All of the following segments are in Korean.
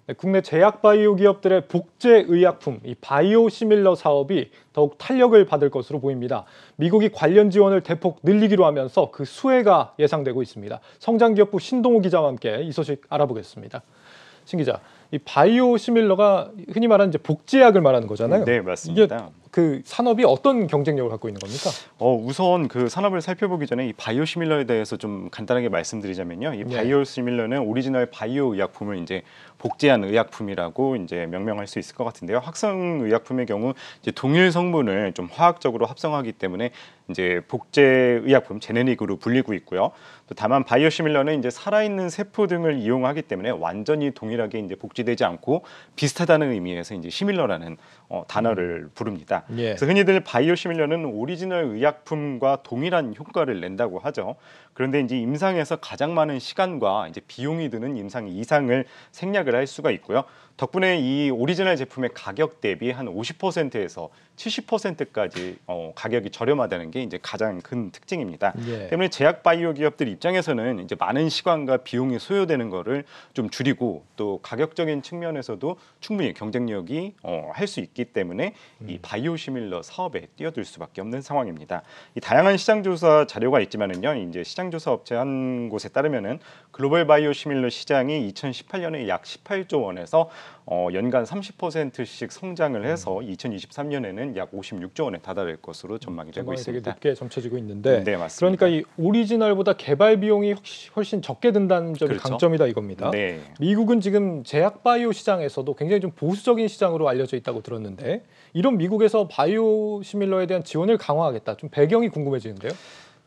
네, 국내 제약 바이오 기업들의 복제 의약품, 이 바이오 시밀러 사업이 더욱 탄력을 받을 것으로 보입니다. 미국이 관련 지원을 대폭 늘리기로 하면서 그 수혜가 예상되고 있습니다. 성장기업부 신동호 기자와 함께 이 소식 알아보겠습니다. 신 기자, 이 바이오 시밀러가 흔히 말하는 이제 복제약을 말하는 거잖아요. 네, 맞습니다. 이게 그 산업이 어떤 경쟁력을 갖고 있는 겁니까? 우선 그 산업을 살펴보기 전에 이 바이오 시밀러에 대해서 좀 간단하게 말씀드리자면요. 이 바이오 시밀러는 오리지널 바이오 의약품을 이제 복제한 의약품이라고 이제 명명할 수 있을 것 같은데요. 합성 의약품의 경우 이제 동일 성분을 좀 화학적으로 합성하기 때문에 이제 복제 의약품 제네릭으로 불리고 있고요. 또 다만 바이오 시밀러는 이제 살아있는 세포 등을 이용하기 때문에 완전히 동일하게 이제 복제되지 않고 비슷하다는 의미에서 이제 시밀러라는 단어를 부릅니다. 그래서 흔히들 바이오 시밀러는 오리지널 의약품과 동일한 효과를 낸다고 하죠. 그런데 이제 임상에서 가장 많은 시간과 이제 비용이 드는 임상 이상을 생략을 할 수가 있고요. 덕분에 이 오리지널 제품의 가격 대비 한 50%에서 70%까지 가격이 저렴하다는 게 이제 가장 큰 특징입니다. 때문에 제약 바이오 기업들 입장에서는 이제 많은 시간과 비용이 소요되는 거를 좀 줄이고 또 가격적인 측면에서도 충분히 경쟁력이 할 수 있기 때문에 이 바이오 시밀러 사업에 뛰어들 수밖에 없는 상황입니다. 이 다양한 시장 조사 자료가 있지만은요, 이제 시장 조사 업체 한 곳에 따르면은 글로벌 바이오 시밀러 시장이 2018년에 약 18조 원에서 연간 30%씩 성장을 해서 2023년에는 약 56조 원에 다다를 것으로 전망이 되고 있습니다. 되게 높게 점쳐지고 있는데, 네, 맞습니다. 그러니까 이 오리지널보다 개발 비용이 훨씬 적게 든다는 점이 그렇죠. 강점이다 이겁니다. 네. 미국은 지금 제약 바이오 시장에서도 굉장히 좀 보수적인 시장으로 알려져 있다고 들었는데, 이런 미국에서 바이오 시밀러에 대한 지원을 강화하겠다. 좀 배경이 궁금해지는데요.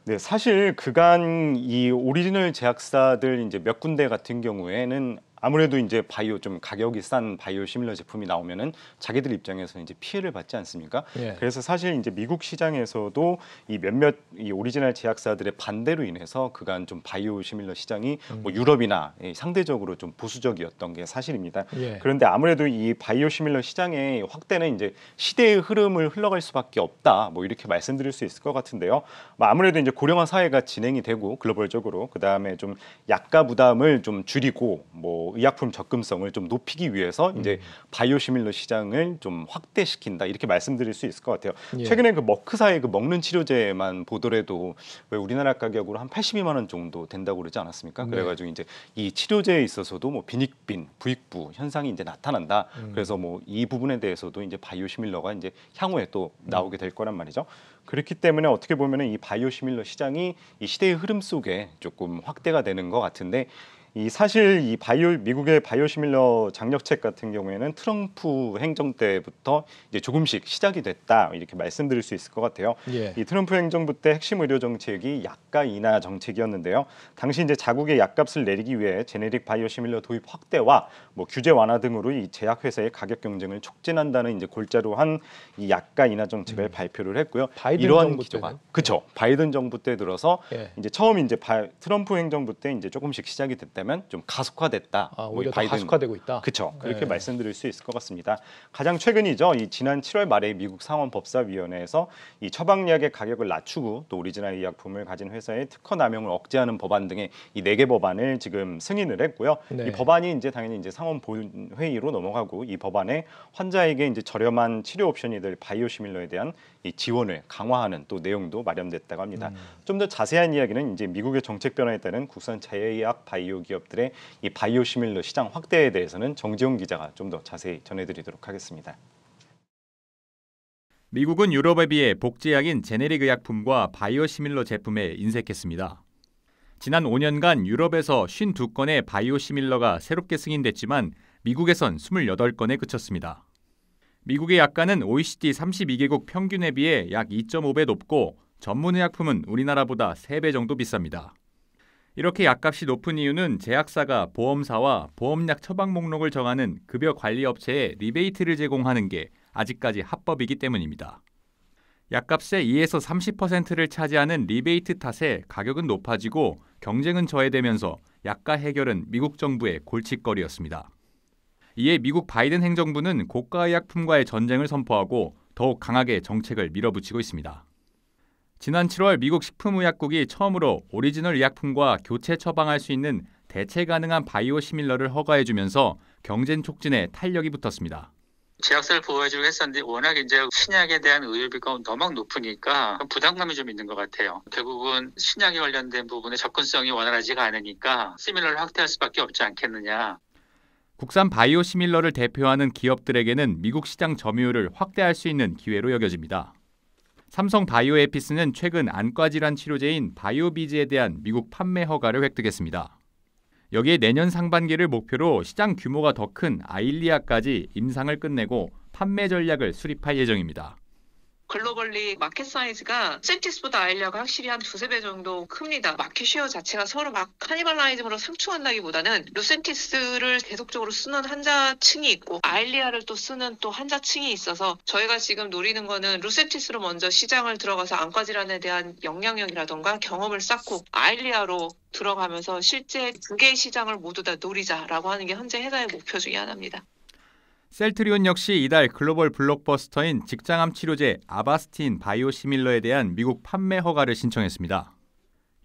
네, 사실 그간 이 오리지널 제약사들 이제 몇 군데 같은 경우에는 아무래도 이제 바이오 좀 가격이 싼 바이오 시밀러 제품이 나오면은 자기들 입장에서 이제 피해를 받지 않습니까? 그래서 사실 이제 미국 시장에서도 이 몇몇 이 오리지널 제약사들의 반대로 인해서 그간 좀 바이오 시밀러 시장이 뭐 유럽이나 상대적으로 좀 보수적이었던 게 사실입니다. 그런데 아무래도 이 바이오 시밀러 시장의 확대는 이제 시대의 흐름을 흘러갈 수밖에 없다. 뭐 이렇게 말씀드릴 수 있을 것 같은데요. 아무래도 이제 고령화 사회가 진행이 되고 글로벌적으로 그 다음에 좀 약가 부담을 좀 줄이고 뭐 의약품 접근성을 좀 높이기 위해서 이제 바이오 시밀러 시장을 좀 확대시킨다 이렇게 말씀드릴 수 있을 것 같아요. 최근에 그 머크사의 그 먹는 치료제만 보더라도 왜 우리나라 가격으로 한 82만 원 정도 된다고 그러지 않았습니까? 그래가지고 이제 이 치료제에 있어서도 뭐 빈익빈, 부익부 현상이 이제 나타난다. 그래서 뭐 이 부분에 대해서도 이제 바이오 시밀러가 이제 향후에 또 나오게 될 거란 말이죠. 그렇기 때문에 어떻게 보면은 이 바이오 시밀러 시장이 이 시대의 흐름 속에 조금 확대가 되는 것 같은데. 이 사실 이 미국의 바이오 시밀러 장려책 같은 경우에는 트럼프 행정 때부터 이제 조금씩 시작이 됐다 이렇게 말씀드릴 수 있을 것 같아요. 이 트럼프 행정부 때 핵심 의료 정책이 약가 인하 정책이었는데요. 당시 이제 자국의 약값을 내리기 위해 제네릭 바이오 시밀러 도입 확대와 뭐 규제 완화 등으로 이 제약 회사의 가격 경쟁을 촉진한다는 이제 골자로 한 이 약가 인하 정책을 발표를 했고요. 이러한 기조가 그렇죠. 바이든 정부 때 들어서 이제 처음 이제 트럼프 행정부 때 이제 조금씩 시작이 됐다면 좀 가속화됐다. 오히려 더 가속화되고 있다. 그렇죠. 그렇게 말씀드릴 수 있을 것 같습니다. 가장 최근이죠. 이 지난 7월 말에 미국 상원법사위원회에서 이 처방약의 가격을 낮추고 또 오리지널 의약품을 가진 회사의 특허 남용을 억제하는 법안 등의 이 4개 법안을 지금 승인을 했고요. 이 법안이 이제 당연히 이제 상원 본 회의로 넘어가고 이 법안에 환자에게 이제 저렴한 치료 옵션이 될 바이오 시밀러에 대한 이 지원을 강화하는 또 내용도 마련됐다고 합니다. 좀 더 자세한 이야기는 이제 미국의 정책 변화에 따른 국산 제약 바이오 기업들의 이 바이오 시밀러 시장 확대에 대해서는 정지용 기자가 좀 더 자세히 전해드리도록 하겠습니다. 미국은 유럽에 비해 복제약인 제네릭 의약품과 바이오 시밀러 제품에 인색했습니다. 지난 5년간 유럽에서 52건의 바이오 시밀러가 새롭게 승인됐지만 미국에선 28건에 그쳤습니다. 미국의 약가는 OECD 32개국 평균에 비해 약 2.5배 높고 전문 의약품은 우리나라보다 3배 정도 비쌉니다. 이렇게 약값이 높은 이유는 제약사가 보험사와 보험약 처방 목록을 정하는 급여 관리 업체에 리베이트를 제공하는 게 아직까지 합법이기 때문입니다. 약값의 2에서 30%를 차지하는 리베이트 탓에 가격은 높아지고 경쟁은 저해되면서 약가 해결은 미국 정부의 골칫거리였습니다. 이에 미국 바이든 행정부는 고가의약품과의 전쟁을 선포하고 더욱 강하게 정책을 밀어붙이고 있습니다. 지난 7월 미국 식품의약국이 처음으로 오리지널 의약품과 교체 처방할 수 있는 대체 가능한 바이오 시밀러를 허가해주면서 경쟁 촉진에 탄력이 붙었습니다. 제약사를 보호해주고 했었는데 워낙 이제 신약에 대한 의료비가 너무 높으니까 부담감이 좀 있는 것 같아요. 결국은 신약에 관련된 부분에 접근성이 원활하지가 않으니까 시밀러를 확대할 수밖에 없지 않겠느냐. 국산 바이오시밀러를 대표하는 기업들에게는 미국 시장 점유율을 확대할 수 있는 기회로 여겨집니다. 삼성 바이오에피스는 최근 안과 질환 치료제인 바이오비즈에 대한 미국 판매 허가를 획득했습니다. 여기에 내년 상반기를 목표로 시장 규모가 더 큰 아일리아까지 임상을 끝내고 판매 전략을 수립할 예정입니다. 글로벌리 마켓 사이즈가 루센티스보다 아일리아가 확실히 한 두세 배 정도 큽니다. 마켓 쉐어 자체가 서로 막 카니발라이즘으로 상충한다기보다는 루센티스를 계속적으로 쓰는 환자층이 있고 아일리아를 또 쓰는 또 환자층이 있어서 저희가 지금 노리는 거는 루센티스로 먼저 시장을 들어가서 안과 질환에 대한 영향력이라던가 경험을 쌓고 아일리아로 들어가면서 실제 두 개의 시장을 모두 다 노리자라고 하는 게 현재 회사의 목표 중에 하나입니다. 셀트리온 역시 이달 글로벌 블록버스터인 직장암 치료제 아바스틴 바이오시밀러에 대한 미국 판매 허가를 신청했습니다.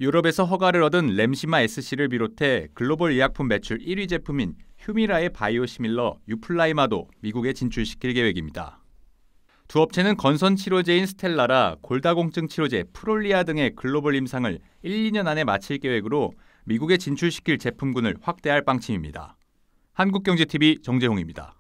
유럽에서 허가를 얻은 램시마 SC를 비롯해 글로벌 의약품 매출 1위 제품인 휴미라의 바이오시밀러 유플라이마도 미국에 진출시킬 계획입니다. 두 업체는 건선 치료제인 스텔라라, 골다공증 치료제 프롤리아 등의 글로벌 임상을 1, 2년 안에 마칠 계획으로 미국에 진출시킬 제품군을 확대할 방침입니다. 한국경제TV 정재홍입니다.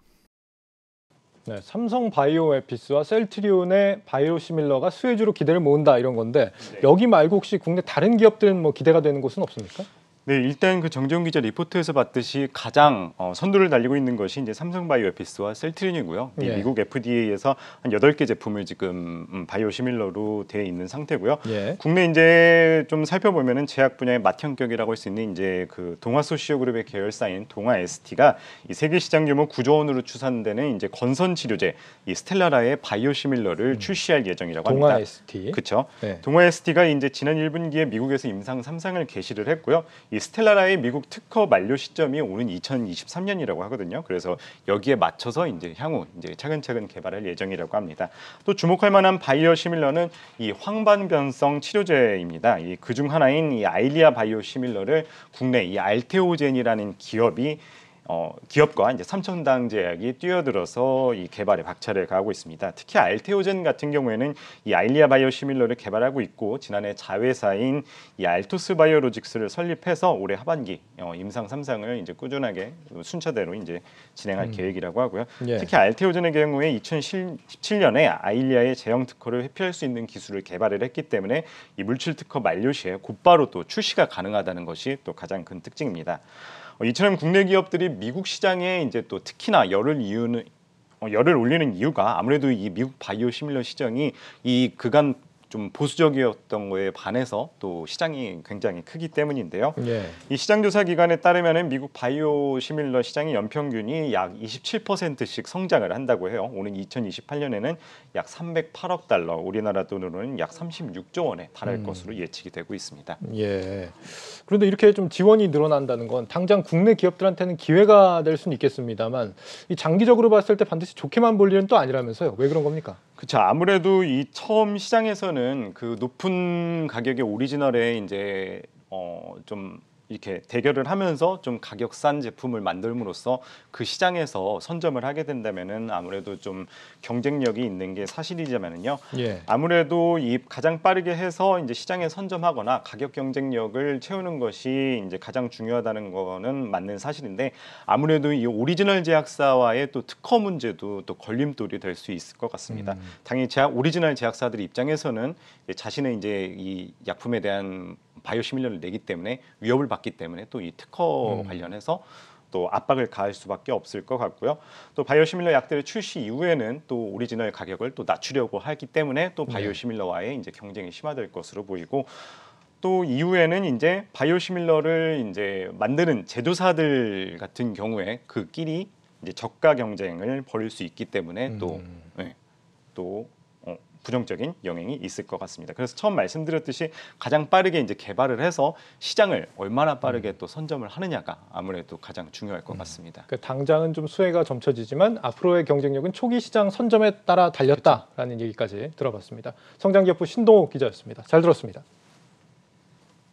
네, 삼성 바이오에피스와 셀트리온의 바이오시밀러가 수혜주로 기대를 모은다 이런 건데 여기 말고 혹시 국내 다른 기업들은 뭐 기대가 되는 곳은 없습니까? 네, 일단 그 정재훈 기자 리포트에서 봤듯이 가장 선두를 달리고 있는 것이 이제 삼성바이오에피스와 셀트리온이고요. 예. 미국 FDA에서 한 8개 제품을 지금 바이오시밀러로 돼 있는 상태고요. 예. 국내 이제 좀 살펴보면은 제약 분야의 맏형격이라고 할 수 있는 이제 그 동아소시오그룹의 계열사인 동아 ST가 이 세계 시장 규모 9조 원으로 추산되는 이제 건선 치료제 이 스텔라라의 바이오시밀러를 출시할 예정이라고 합니다. 동아 ST. 그렇죠. 네. 동아 ST가 이제 지난 1분기에 미국에서 임상 3상을 개시를 했고요. 이 스텔라라의 미국 특허 만료 시점이 오는 2023년이라고 하거든요. 그래서 여기에 맞춰서 이제 향후 이제 차근차근 개발할 예정이라고 합니다. 또 주목할 만한 바이오시밀러는 이 황반변성 치료제입니다. 이 그중 하나인 이 아일리아 바이오시밀러를 국내 이 알테오젠이라는 기업과 이제 삼천당 제약이 뛰어들어서 이 개발에 박차를 가하고 있습니다. 특히 알테오젠 같은 경우에는 이 아일리아 바이오시밀러를 개발하고 있고 지난해 자회사인 이 알토스 바이오로직스를 설립해서 올해 하반기 임상 3상을 이제 꾸준하게 순차대로 이제 진행할 계획이라고 하고요. 예. 특히 알테오젠의 경우에 2017년에 아일리아의 제형 특허를 회피할 수 있는 기술을 개발을 했기 때문에 이 물질 특허 만료 시에 곧바로 또 출시가 가능하다는 것이 또 가장 큰 특징입니다. 이처럼 국내 기업들이 미국 시장에 이제 또 특히나 열을 올리는 이유가 아무래도 이 미국 바이오시밀러 시장이 이 그간 좀 보수적이었던 거에 반해서 또 시장이 굉장히 크기 때문인데요. 예. 이 시장 조사 기관에 따르면은 미국 바이오시밀러 시장의 연평균이 약 27%씩 성장을 한다고 해요. 오는 2028년에는 약 308억 달러, 우리나라 돈으로는 약 36조 원에 달할 것으로 예측이 되고 있습니다. 예. 그런데 이렇게 좀 지원이 늘어난다는 건 당장 국내 기업들한테는 기회가 될 수는 있겠습니다만 이 장기적으로 봤을 때 반드시 좋게만 볼 일은 또 아니라면서요. 왜 그런 겁니까? 그렇죠. 아무래도 이 처음 시장에서는 그 높은 가격의 오리지널에 이제 좀 이렇게 대결을 하면서 좀 가격 싼 제품을 만들므로써 그 시장에서 선점을 하게 된다면은 아무래도 좀 경쟁력이 있는 게 사실이지만은요. 예. 아무래도 이 가장 빠르게 해서 이제 시장에 선점하거나 가격 경쟁력을 채우는 것이 이제 가장 중요하다는 거는 맞는 사실인데 아무래도 이 오리지널 제약사와의 또 특허 문제도 또 걸림돌이 될 수 있을 것 같습니다. 당연히 오리지널 제약사들 입장에서는 자신의 이제 이 약품에 대한 바이오시밀러를 내기 때문에 위협을 받기 때문에 또 이 특허 관련해서 또 압박을 가할 수밖에 없을 것 같고요. 또 바이오시밀러 약들의 출시 이후에는 또 오리지널 가격을 또 낮추려고 하기 때문에 또 바이오시밀러와의 이제 경쟁이 심화될 것으로 보이고 또 이후에는 이제 바이오시밀러를 이제 만드는 제조사들 같은 경우에 그끼리 이제 저가 경쟁을 벌일 수 있기 때문에 또 부정적인 영향이 있을 것 같습니다. 그래서 처음 말씀드렸듯이 가장 빠르게 이제 개발을 해서 시장을 얼마나 빠르게 또 선점을 하느냐가 아무래도 가장 중요할 것 같습니다. 그 당장은 좀 수혜가 점쳐지지만 앞으로의 경쟁력은 초기 시장 선점에 따라 달렸다라는 얘기까지 들어봤습니다. 성장기업부 신동욱 기자였습니다. 잘 들었습니다.